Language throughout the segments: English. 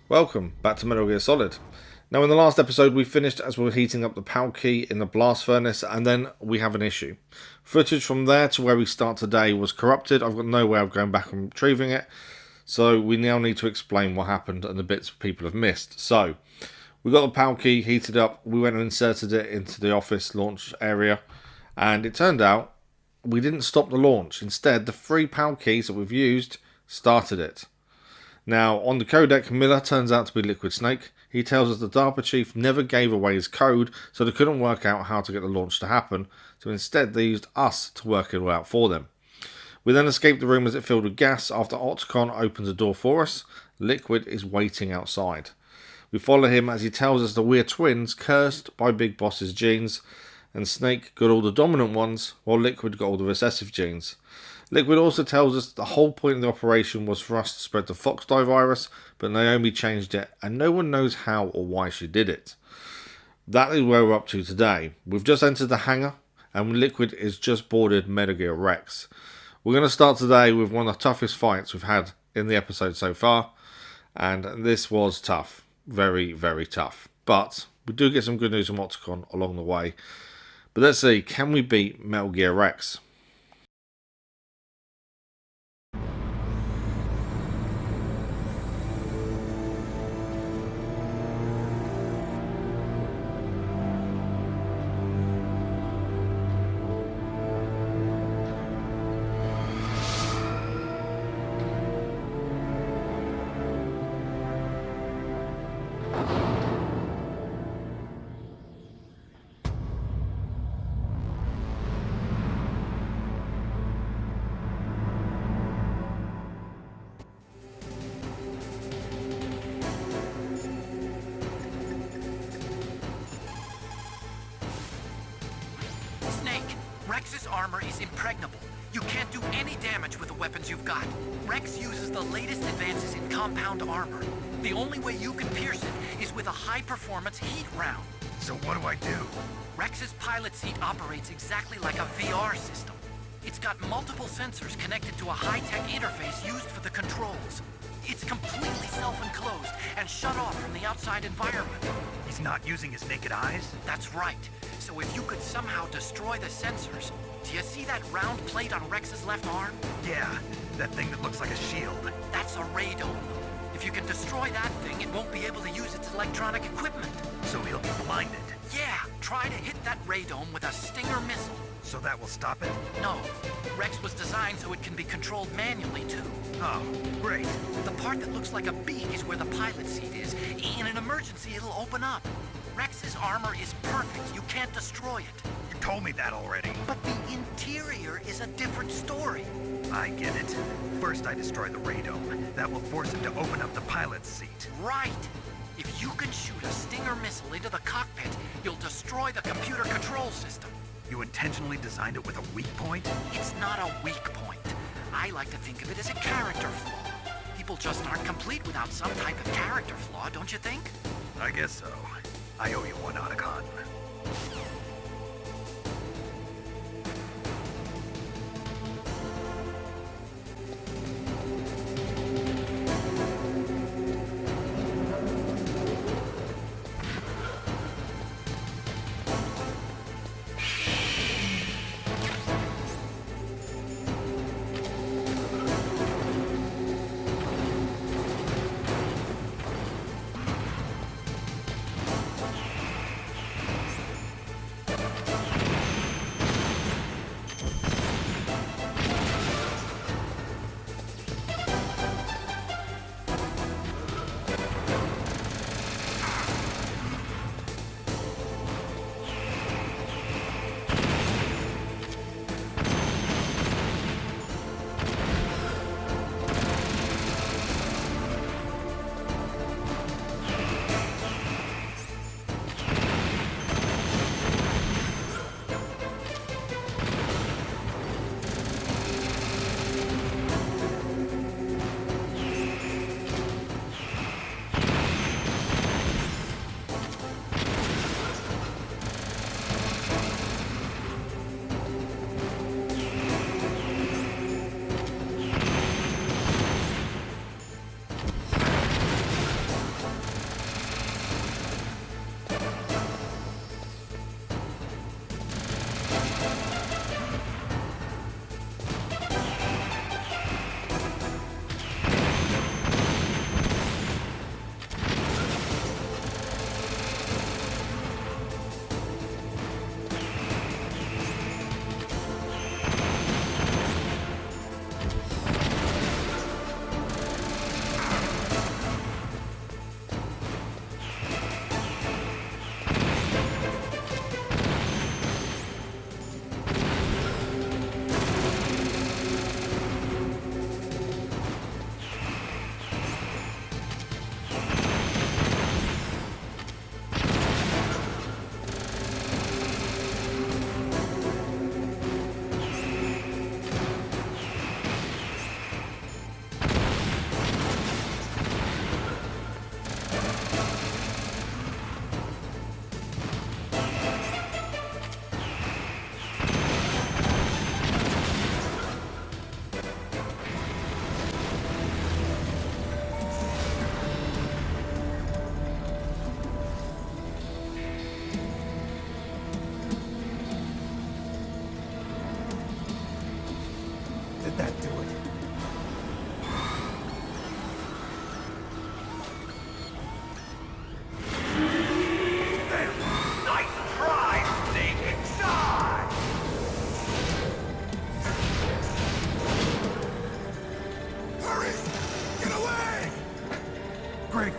Welcome back to Metal Gear Solid. Now, in the last episode, we finished as we were heating up the PAL key in the blast furnace, and then we have an issue. Footage from there to where we start today was corrupted. I've got no way of going back and retrieving it, so we now need to explain what happened and the bits people have missed. So, we got the PAL key heated up, we went and inserted it into the office launch area, and it turned out we didn't stop the launch. Instead, the 3 PAL keys that we've used started it. Now, on the codec, Miller turns out to be Liquid Snake. He tells us the DARPA chief never gave away his code, so they couldn't work out how to get the launch to happen, so instead they used us to work it all out for them. We then escape the room as it filled with gas. After Octacon opens a door for us, Liquid is waiting outside. We follow him as he tells us that we're twins cursed by Big Boss's genes, and Snake got all the dominant ones, while Liquid got all the recessive genes. Liquid also tells us the whole point of the operation was for us to spread the Foxdie virus, but Naomi changed it, and no one knows how or why she did it. That is where we're up to today. We've just entered the hangar, and Liquid is just boarded Metal Gear Rex. We're going to start today with one of the toughest fights we've had in the episode so far, and this was tough. Very, very tough. But we do get some good news from Octacon along the way. But let's see, can we beat Metal Gear Rex? Rex's armor is impregnable. You can't do any damage with the weapons you've got. Rex uses the latest advances in compound armor. The only way you can pierce it is with a high-performance heat round. So what do I do? Rex's pilot seat operates exactly like a VR system. It's got multiple sensors connected to a high-tech interface used for the controls. It's completely self-enclosed and shut off from the outside environment. He's not using his naked eyes? That's right. So if you could somehow destroy the sensors... Do you see that round plate on Rex's left arm? Yeah, that thing that looks like a shield. That's a radome. If you can destroy that thing, it won't be able to use its electronic equipment. So he'll be blinded. Yeah, try to hit that radome with a Stinger missile. So that will stop it? No. Rex was designed so it can be controlled manually, too. Oh, great. The part that looks like a beak is where the pilot seat is. In an emergency, it'll open up. Rex's armor is perfect. You can't destroy it. You told me that already. But the interior is a different story. I get it. First I destroy the radome. That will force him to open up the pilot's seat. Right. If you can shoot a Stinger missile into the cockpit, you'll destroy the computer control system. You intentionally designed it with a weak point? It's not a weak point. I like to think of it as a character flaw. People just aren't complete without some type of character flaw, don't you think? I guess so. I owe you one, Octacon.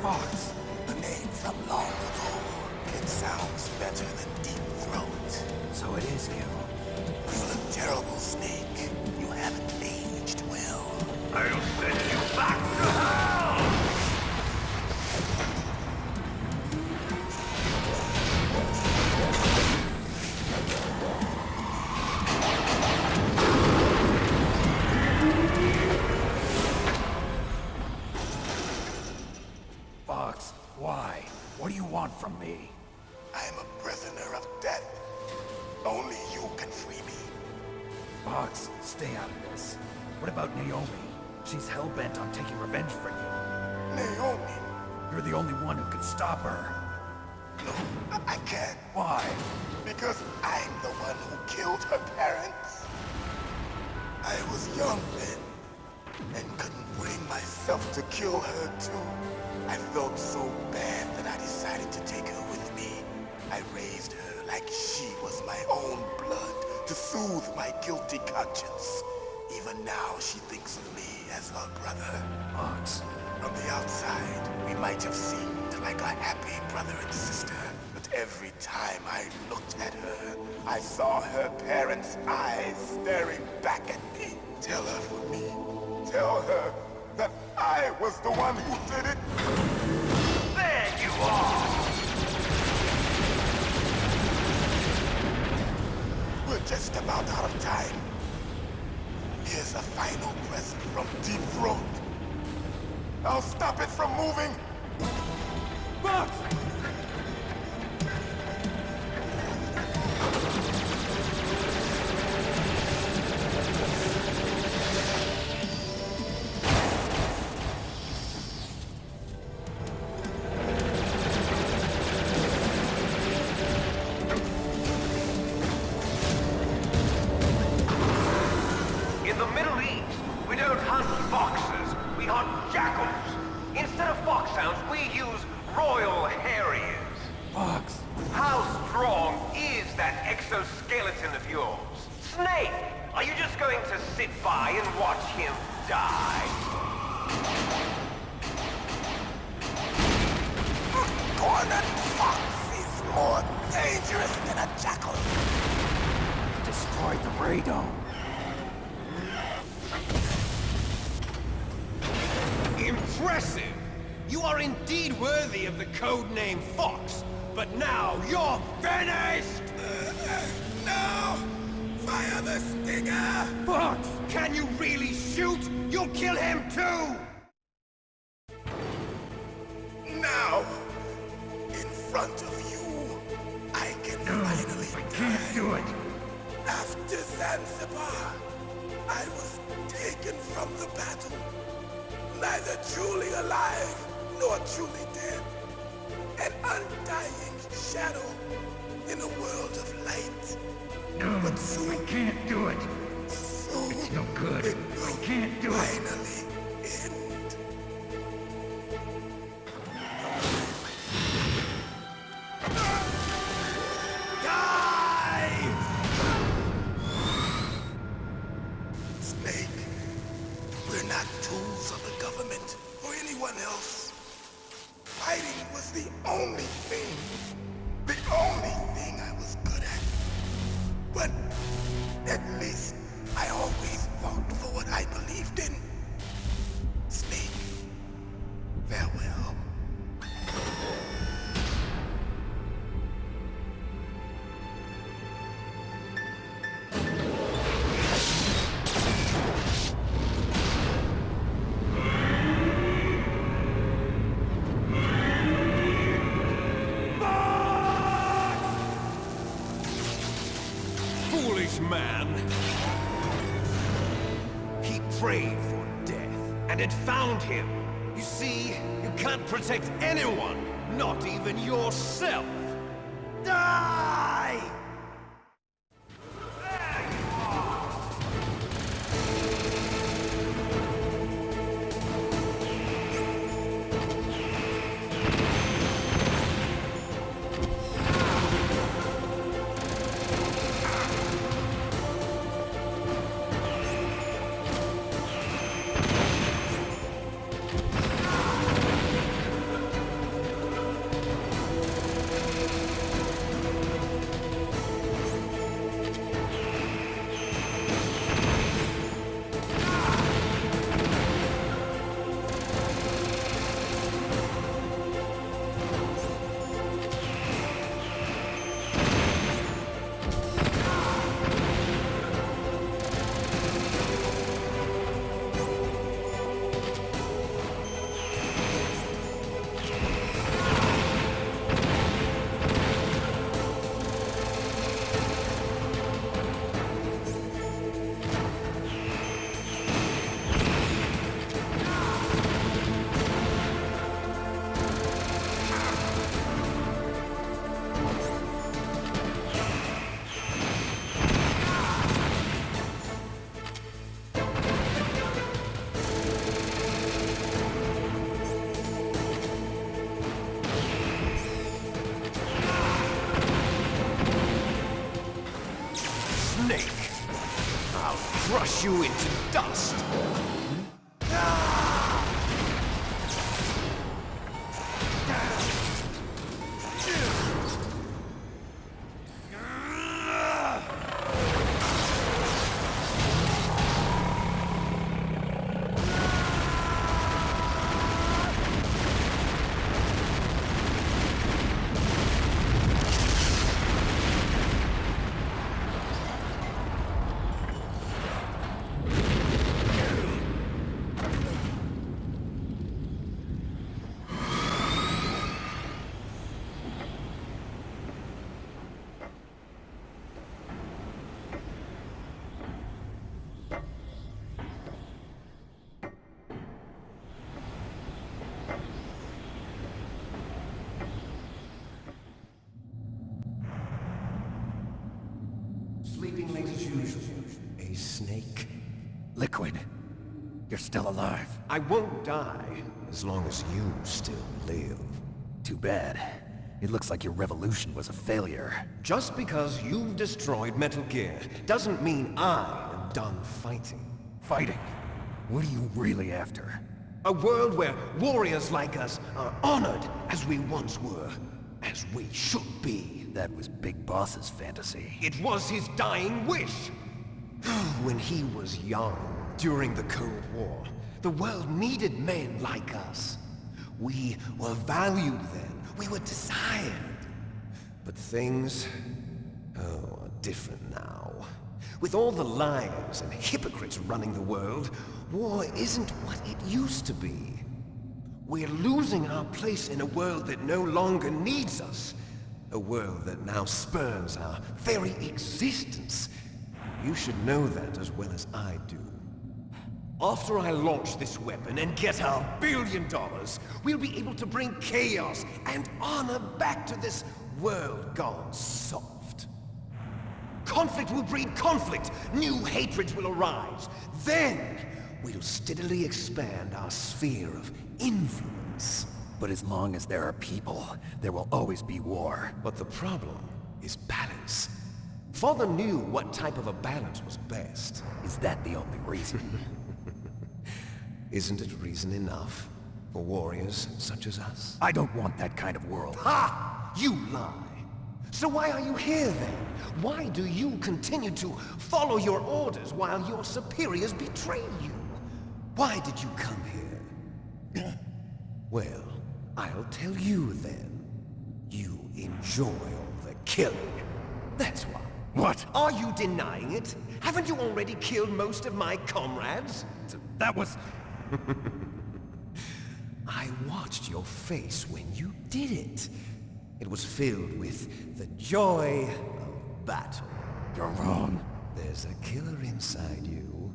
Fox. A name from long ago. It sounds better than Deep Throat. So it is you. You look terrible, Snake. You haven't aged well. I'll send you back to hell! Fox, why? What do you want from me? I'm a prisoner of death. Only you can free me. Fox, stay out of this. What about Naomi? She's hell-bent on taking revenge for you. Naomi? You're the only one who can stop her. No, I can't. Why? Because I'm the one who killed her parents. I was young then, and couldn't bring myself to kill her too. I felt so bad that I decided to take her with me. I raised her like she was my own blood to soothe my guilty conscience. Even now she thinks of me as her brother. Fox. From the outside, we might have seemed like a happy brother and sister, but every time I looked at her, I saw her parents' eyes staring back at me. Tell her for me. Tell her that I was the one who did it. There you are! We're just about out of time. Here's a final present from Deep Throat. I'll stop it from moving. Fox! In the Middle East, we don't hunt foxes, we hunt jackals. Instead of foxhounds, we use royal harriers. Fox! How strong is that exoskeleton of yours? Snake, are you just going to sit by and watch him die? Cornered fox is more dangerous than a jackal. Destroyed the radome. Impressive! You are indeed worthy of the codename Fox, but now you're finished! No! Fire the stinger! Fox! Can you really shoot? You'll kill him too! Now! In front of you, I can finally I can't do it. After Zanzibar, I was taken from the battle. Neither truly alive, nor truly dead. An undying shadow in a world of light. No, But soon, I can't do it. soon, It's no good. it I will can't do it. finally end. Die! Snake, we're not tools of the government or anyone else. Fighting was the only thing I was good at. But at least I always fought for what I believed in. Snake, farewell. Foolish man! He prayed for death, and it found him. You see, you can't protect anyone, not even yourself. Die! crush you into dust. Sleeping late as usual. A snake. Liquid, you're still alive. I won't die as long as you still live. Too bad. It looks like your revolution was a failure. Just because you've destroyed Metal Gear doesn't mean I am done fighting. Fighting? What are you really after? A world where warriors like us are honored as we once were, as we should be. That was Big Boss's fantasy. It was his dying wish. When he was young, during the Cold War, the world needed men like us. We were valued then. We were desired. But things, are different now. With all the liars and hypocrites running the world, war isn't what it used to be. We're losing our place in a world that no longer needs us. A world that now spurns our very existence. You should know that as well as I do. After I launch this weapon and get our $1 billion, we'll be able to bring chaos and honor back to this world gone soft. Conflict will breed conflict. New hatreds will arise. Then, we'll steadily expand our sphere of influence. But as long as there are people, there will always be war. But the problem is balance. Father knew what type of a balance was best. Is that the only reason? Isn't it reason enough for warriors such as us? I don't want that kind of world. Ha! You lie! So why are you here then? Why do you continue to follow your orders while your superiors betray you? Why did you come here? Well, I'll tell you then. You enjoy all the killing. That's why. What? Are you denying it? Haven't you already killed most of my comrades? That was... I watched your face when you did it. It was filled with the joy of battle. You're wrong. There's a killer inside you.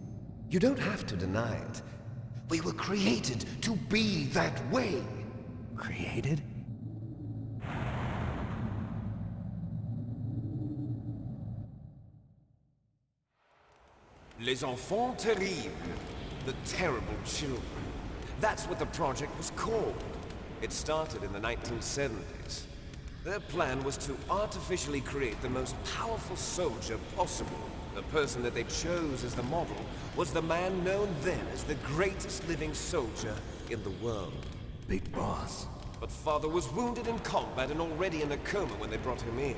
You don't have to deny it. We were created to be that way. Created? Les enfants terribles. The terrible children. That's what the project was called. It started in the 1970s. Their plan was to artificially create the most powerful soldier possible. The person that they chose as the model was the man known then as the greatest living soldier in the world. Big Boss. But Father was wounded in combat and already in a coma when they brought him in.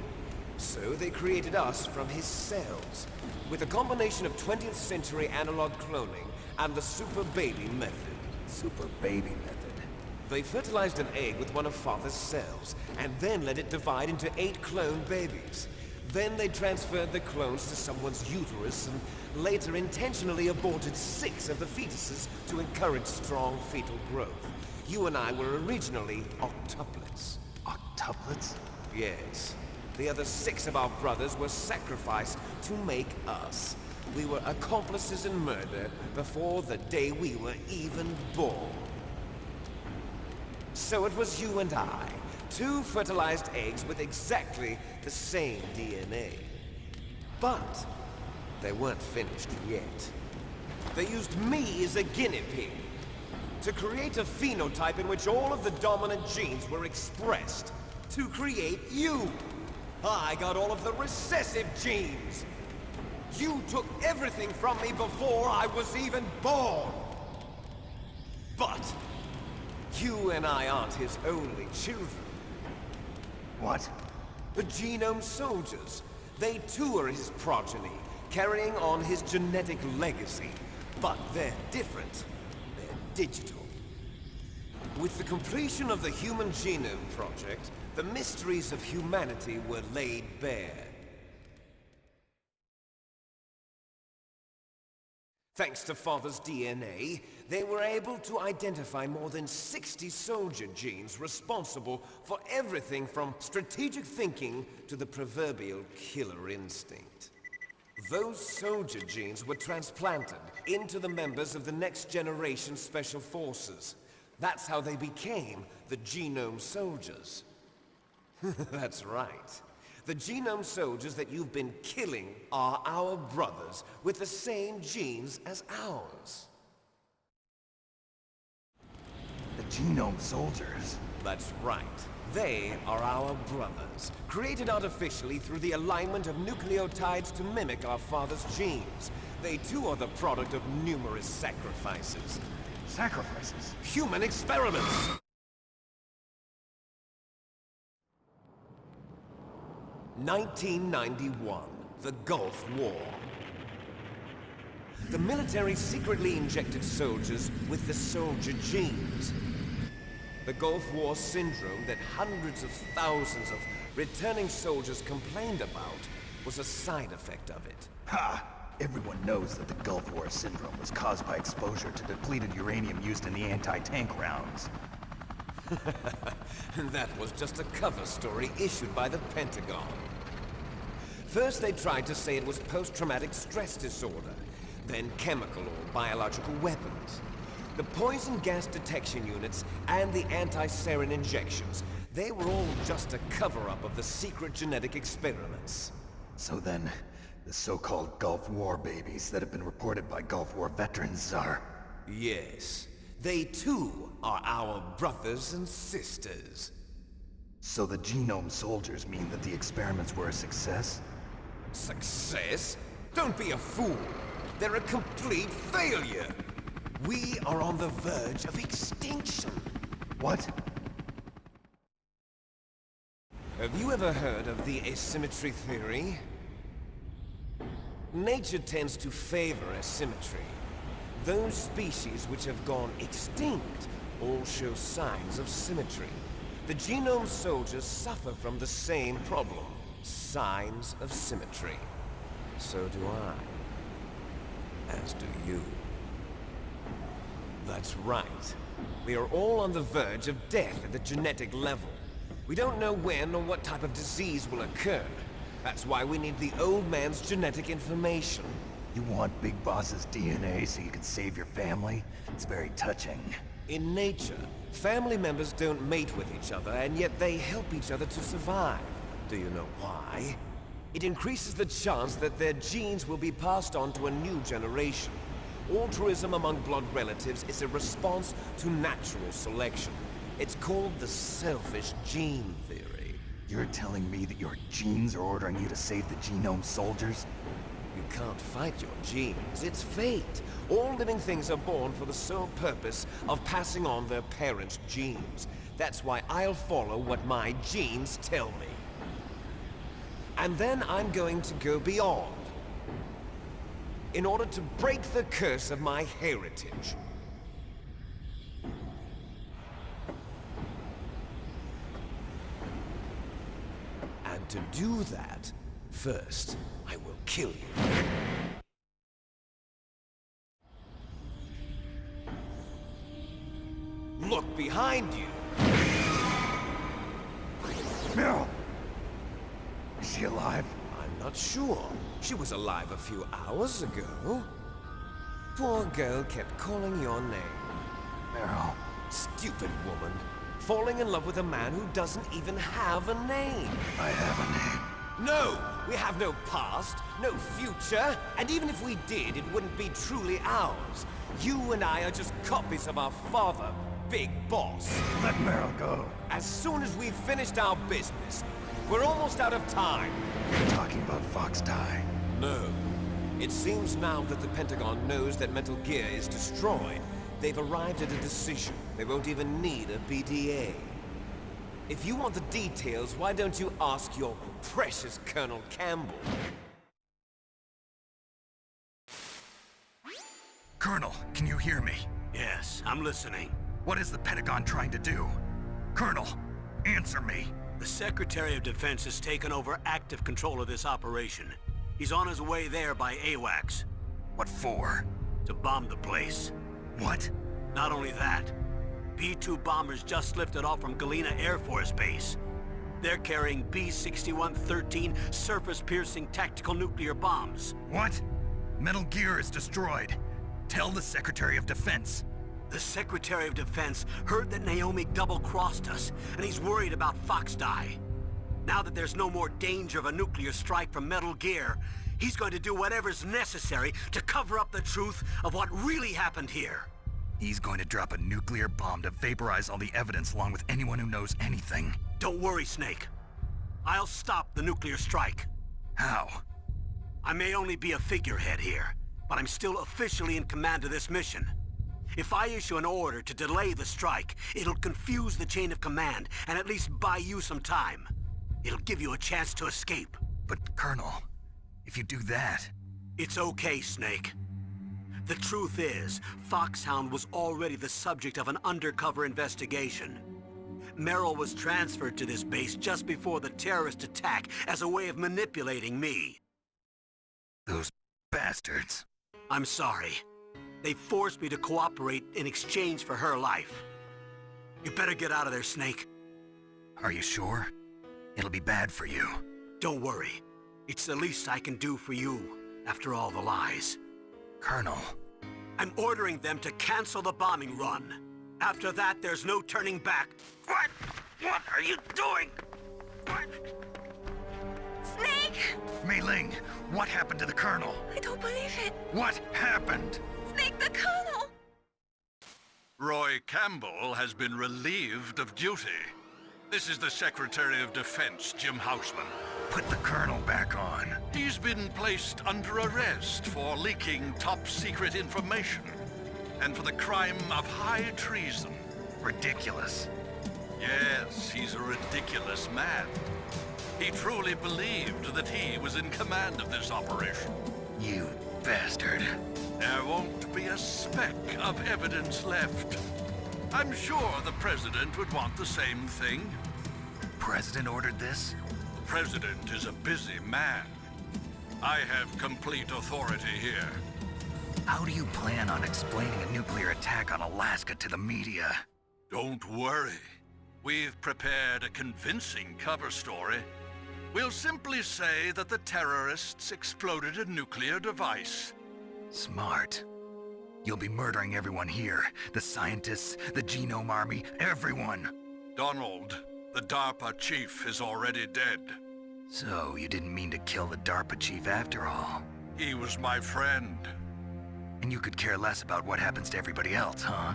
So they created us from his cells, with a combination of 20th century analog cloning and the super baby method. Super baby method. They fertilized an egg with one of Father's cells, and then let it divide into 8 clone babies. Then they transferred the clones to someone's uterus, and later intentionally aborted 6 of the fetuses to encourage strong fetal growth. You and I were originally octuplets. Octuplets? Yes. The other 6 of our brothers were sacrificed to make us. We were accomplices in murder before the day we were even born. So it was you and I, 2 fertilized eggs with exactly the same DNA. But they weren't finished yet. They used me as a guinea pig to create a phenotype in which all of the dominant genes were expressed to create you. I got all of the recessive genes. You took everything from me before I was even born! But you and I aren't his only children. What? The Genome Soldiers. They too are his progeny, carrying on his genetic legacy. But they're different. They're digital. With the completion of the Human Genome Project, the mysteries of humanity were laid bare. Thanks to Father's DNA, they were able to identify more than 60 soldier genes responsible for everything from strategic thinking to the proverbial killer instinct. Those soldier genes were transplanted into the members of the next generation Special Forces. That's how they became the Genome Soldiers. That's right. The Genome Soldiers that you've been killing are our brothers with the same genes as ours. The Genome Soldiers? That's right. They are our brothers, created artificially through the alignment of nucleotides to mimic our father's genes. They too are the product of numerous sacrifices. Sacrifices? Human experiments! (1991), the Gulf War. The military secretly injected soldiers with the soldier genes. The Gulf War syndrome that hundreds of thousands of returning soldiers complained about was a side effect of it. Ha! Everyone knows that the Gulf War syndrome was caused by exposure to depleted uranium used in the anti-tank rounds. That was just a cover story issued by the Pentagon. First they tried to say it was post-traumatic stress disorder, then chemical or biological weapons. The poison gas detection units and the anti-sarin injections, they were all just a cover-up of the secret genetic experiments. So then, the so-called Gulf War babies that have been reported by Gulf War veterans are... Yes. They too are our brothers and sisters. So the Genome Soldiers mean that the experiments were a success? Success? Don't be a fool. They're a complete failure. We are on the verge of extinction. What? Have you ever heard of the asymmetry theory? Nature tends to favor asymmetry. Those species which have gone extinct all show signs of symmetry. The Genome Soldiers suffer from the same problem, signs of symmetry. So do I. As do you. That's right. We are all on the verge of death at the genetic level. We don't know when or what type of disease will occur. That's why we need the old man's genetic information. You want Big Boss's DNA so you can save your family? It's very touching. In nature, family members don't mate with each other, and yet they help each other to survive. Do you know why? It increases the chance that their genes will be passed on to a new generation. Altruism among blood relatives is a response to natural selection. It's called the selfish gene theory. You're telling me that your genes are ordering you to save the Genome Soldiers? You can't fight your genes. It's fate. All living things are born for the sole purpose of passing on their parents' genes. That's why I'll follow what my genes tell me. And then I'm going to go beyond. In order to break the curse of my heritage. And to do that, first, I will kill you. Look behind you! Meryl! Is she alive? I'm not sure. She was alive a few hours ago. Poor girl kept calling your name. Meryl. Stupid woman. Falling in love with a man who doesn't even have a name. I have a name. No! We have no past, no future, and even if we did, it wouldn't be truly ours. You and I are just copies of our father, Big Boss. Let Meryl go. As soon as we've finished our business, we're almost out of time. You're talking about Fox Tie. No. It seems now that the Pentagon knows that Metal Gear is destroyed. They've arrived at a decision. They won't even need a PDA. If you want the details, why don't you ask your precious Colonel Campbell? Colonel, can you hear me? Yes, I'm listening. What is the Pentagon trying to do? Colonel, answer me. The Secretary of Defense has taken over active control of this operation. He's on his way there by AWACS. What for? To bomb the place. What? Not only that, B-2 bombers just lifted off from Galena Air Force Base. They're carrying B-6113 surface-piercing tactical nuclear bombs. What? Metal Gear is destroyed. Tell the Secretary of Defense. The Secretary of Defense heard that Naomi double-crossed us, and he's worried about Fox Die. Now that there's no more danger of a nuclear strike from Metal Gear, he's going to do whatever's necessary to cover up the truth of what really happened here. He's going to drop a nuclear bomb to vaporize all the evidence along with anyone who knows anything. Don't worry, Snake. I'll stop the nuclear strike. How? I may only be a figurehead here, but I'm still officially in command of this mission. If I issue an order to delay the strike, it'll confuse the chain of command and at least buy you some time. It'll give you a chance to escape. But, Colonel, if you do that... It's okay, Snake. The truth is, Foxhound was already the subject of an undercover investigation. Meryl was transferred to this base just before the terrorist attack as a way of manipulating me. Those bastards. I'm sorry. They forced me to cooperate in exchange for her life. You better get out of there, Snake. Are you sure? It'll be bad for you. Don't worry. It's the least I can do for you, after all the lies. Colonel. I'm ordering them to cancel the bombing run. After that, there's no turning back. What? What are you doing? What? Snake! Mei Ling, what happened to the Colonel? I don't believe it. What happened? Snake, the Colonel! Roy Campbell has been relieved of duty. This is the Secretary of Defense, Jim Houseman. Put the Colonel back on. He's been placed under arrest for leaking top-secret information and for the crime of high treason. Ridiculous. Yes, he's a ridiculous man. He truly believed that he was in command of this operation. You bastard. There won't be a speck of evidence left. I'm sure the President would want the same thing. President ordered this? President is a busy man. I have complete authority here. How do you plan on explaining a nuclear attack on Alaska to the media? Don't worry. We've prepared a convincing cover story. We'll simply say that the terrorists exploded a nuclear device. Smart. You'll be murdering everyone here. The scientists, the Genome Army, everyone. Donald, the DARPA chief, is already dead. So, you didn't mean to kill the DARPA chief after all. He was my friend. And you could care less about what happens to everybody else, huh?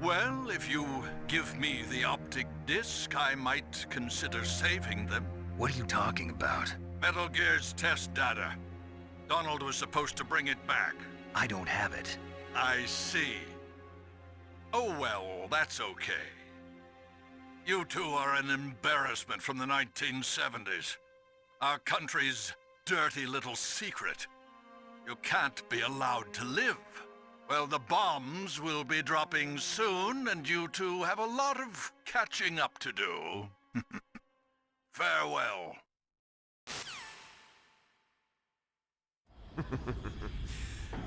Well, if you give me the optic disc, I might consider saving them. What are you talking about? Metal Gear's test data. Donald was supposed to bring it back. I don't have it. I see. Oh well, that's okay. You two are an embarrassment from the 1970s. Our country's dirty little secret. You can't be allowed to live. Well, the bombs will be dropping soon, and you two have a lot of catching up to do. Farewell.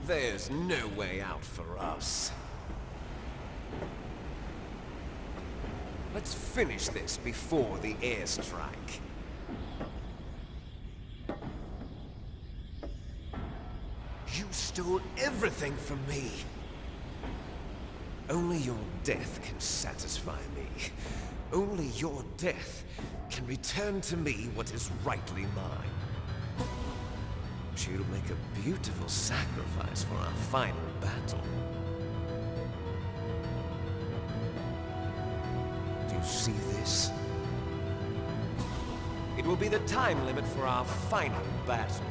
There's no way out for us. Let's finish this before the airstrike. You stole everything from me. Only your death can satisfy me. Only your death can return to me what is rightly mine. She'll make a beautiful sacrifice for our final battle. Do you see this? It will be the time limit for our final battle.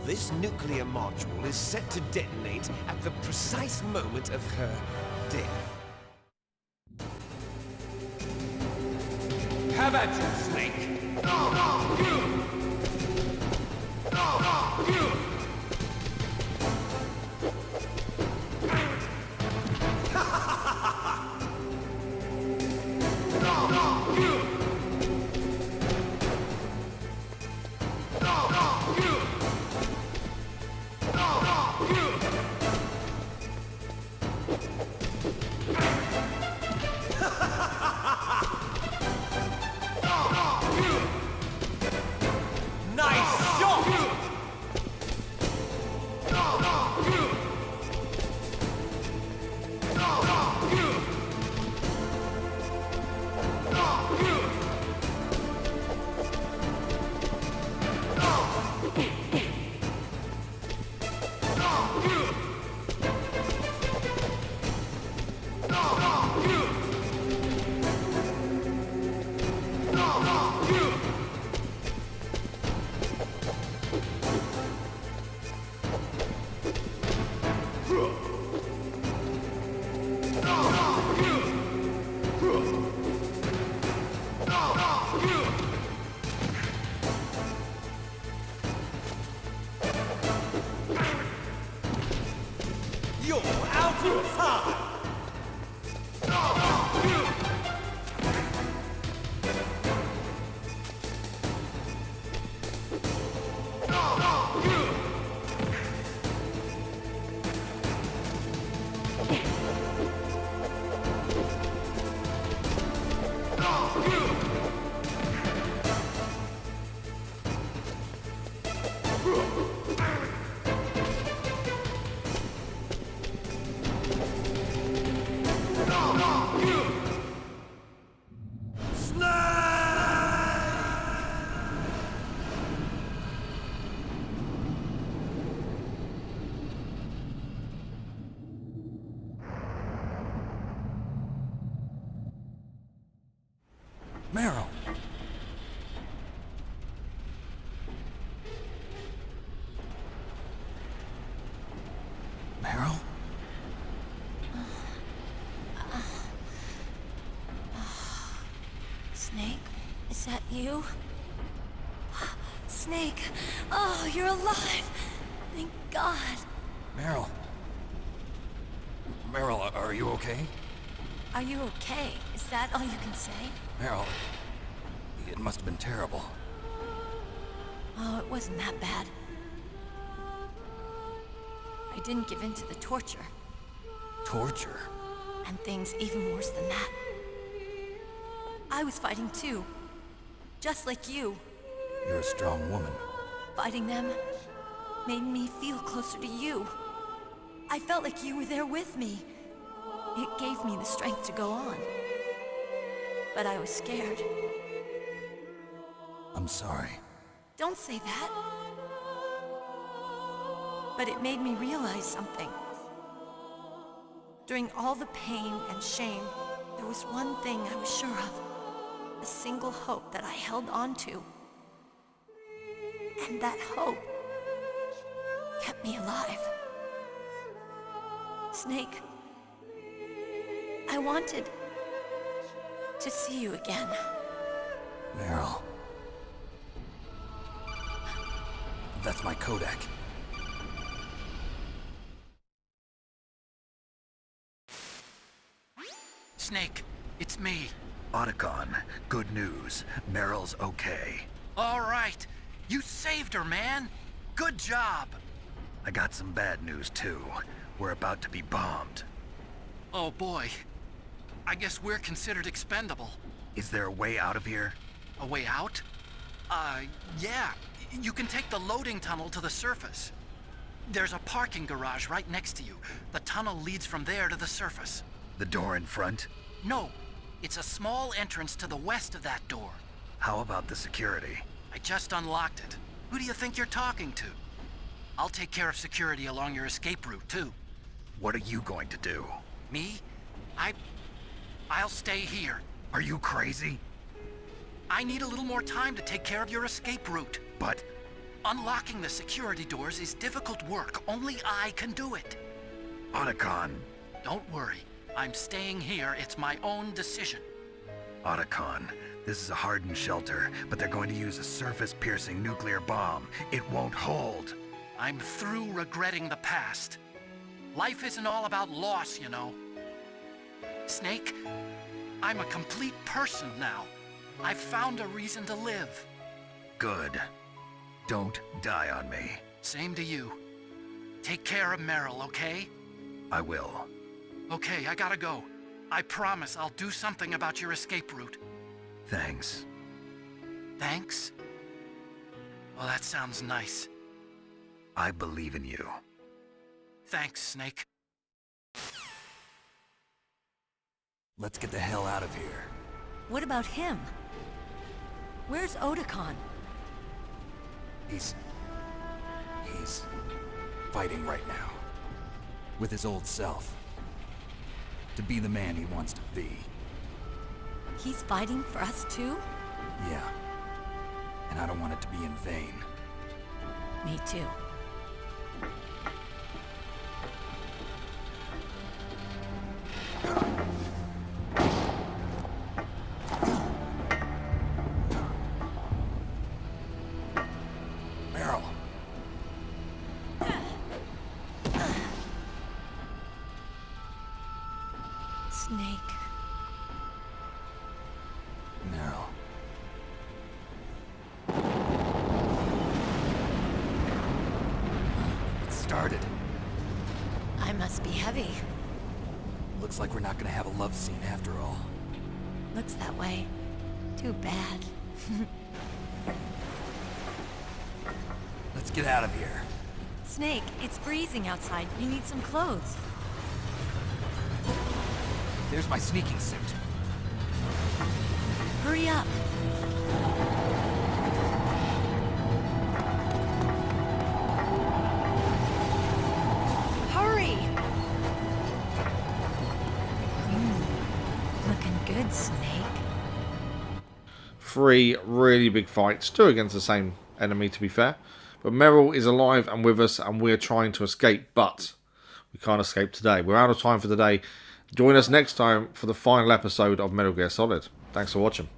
This nuclear module is set to detonate at the precise moment of her death. Have at you, Snake! Nice shot! You're out of time! Meryl! Meryl? Snake, is that you? Snake, oh, you're alive! Thank God. Meryl? Meryl, are you okay? Are you okay? Is that all you can say? Meryl, it must have been terrible. Oh, it wasn't that bad. I didn't give in to the torture. Torture? And things even worse than that. I was fighting too. Just like you. You're a strong woman. Fighting them made me feel closer to you. I felt like you were there with me. It gave me the strength to go on. But I was scared. I'm sorry. Don't say that. But it made me realize something. During all the pain and shame, there was one thing I was sure of. A single hope that I held on to. And that hope kept me alive. Snake, I wanted to see you again. Meryl. That's my Kodak. Snake, it's me. Octacon, good news. Meryl's okay. All right. You saved her, man. Good job. I got some bad news, too. We're about to be bombed. Oh, boy. I guess we're considered expendable. Is there a way out of here? A way out? Yeah. You can take the loading tunnel to the surface. There's a parking garage right next to you. The tunnel leads from there to the surface. The door in front? No. It's a small entrance to the west of that door. How about the security? I just unlocked it. Who do you think you're talking to? I'll take care of security along your escape route, too. What are you going to do? Me? I'll stay here. Are you crazy? I need a little more time to take care of your escape route. But Unlocking the security doors is difficult work. Only I can do it. Octacon. Don't worry. I'm staying here. It's my own decision. Octacon. This is a hardened shelter, but they're going to use a surface-piercing nuclear bomb. It won't hold. I'm through regretting the past. Life isn't all about loss, you know. Snake, I'm a complete person now. I've found a reason to live. Good. Don't die on me. Same to you. Take care of Meryl, okay? I will. Okay, I gotta go. I promise I'll do something about your escape route. Thanks. Thanks? Well, that sounds nice. I believe in you. Thanks, Snake. Let's get the hell out of here. What about him? Where's Octacon? He's fighting right now. With his old self. To be the man he wants to be. He's fighting for us too? Yeah. And I don't want it to be in vain. Me too. Meryl. Snake. Meryl. It started. I must be heavy. Looks like we're not gonna have a love scene after all. Looks that way. Too bad. Let's get out of here. Snake, it's freezing outside. You need some clothes. There's my sneaking suit. Hurry up. Hurry! Looking good, Snake. 3 really big fights, 2 against the same enemy to be fair. But Meryl is alive and with us, and we're trying to escape, but we can't escape today. We're out of time for today. Join us next time for the final episode of Metal Gear Solid. Thanks for watching.